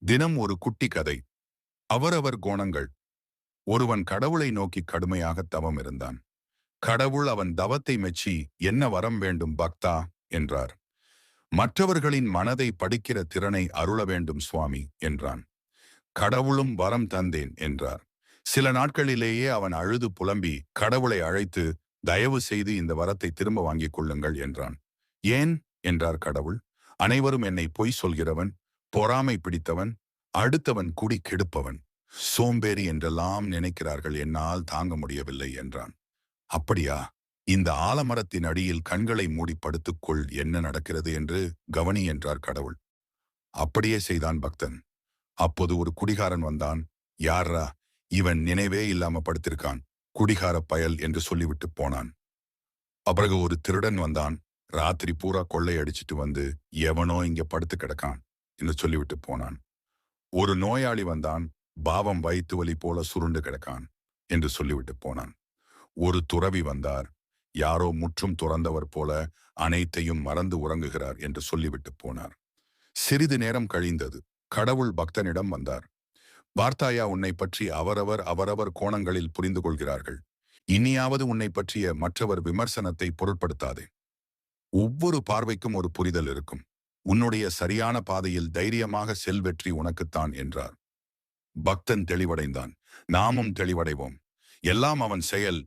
தினம் ஒரு குட்டி கதை. அவரவர் கோணங்கள். ஒருவன் கடவுளை நோக்கி கடுமையாக தவம் இருந்தான். கடவுள் அவன் தவத்தை மெச்சி, என்ன வரம் வேண்டும் பக்தா என்றார். மற்றவர்களின் மனதை படிக்கிற திறனை அருள வேண்டும் சுவாமி என்றான். கடவுளும் வரம் தந்தேன் என்றார். சில நாட்களிலேயே அவன் அழுது புலம்பி கடவுளை அழைத்து, தயவு செய்து இந்த வரத்தை திரும்ப வாங்கிக் கொள்ளுங்கள் என்றான். ஏன் என்றார் கடவுள். அனைவரும் என்னை பொய் சொல்கிறவன், பொறாமை பிடித்தவன், அடுத்தவன் குடி கெடுப்பவன், சோம்பேறி என்றெல்லாம் நினைக்கிறார்கள், என்னால் தாங்க முடியவில்லை என்றான். அப்படியா? இந்த ஆலமரத்தின் அடியில் கண்களை மூடி படுத்துக்கொள், என்ன நடக்கிறது என்று கவனி என்றார் கடவுள். அப்படியே செய்தான் பக்தன். அப்போது ஒரு குடிகாரன் வந்தான். யாரா இவன், நினைவே இல்லாம படுத்திருக்கான், குடிகார பயல் என்று சொல்லிவிட்டு போனான். பிறகு ஒரு திருடன் வந்தான். ராத்திரி பூரா கொள்ளை அடிச்சிட்டு வந்து, எவனோ இங்க படுத்து கிடக்கான் என்று சொல்லிவிட்டு போனான். ஒரு நோயாளி வந்தான். பாவம் வயிற்று வலி போல சுருண்டு கிடக்கான் என்று சொல்லிவிட்டு போனான். ஒரு துறவி வந்தார். யாரோ முற்றும் துறந்தவர் போல அனைத்தையும் மறந்து உறங்குகிறார் என்று சொல்லிவிட்டு போனார். சிறிது நேரம் கழிந்தது. கடவுள் பக்தனிடம் வந்தார். பார்த்தாயா, உன்னை பற்றி அவரவர் அவரவர் கோணங்களில் புரிந்து கொள்கிறார்கள். இனியாவது உன்னை பற்றிய மற்றவர் விமர்சனத்தை பொருட்படுத்தாதே. ஒவ்வொரு பார்வைக்கும் ஒரு புரிதல் இருக்கும். உன்னுடைய சரியான பாதையில் தைரியமாக செல், வெற்றி உனக்குத்தான் என்றார். பக்தன் தெளிவடைந்தான். நாமும் தெளிவடைவோம். எல்லாம் அவன் செயல்.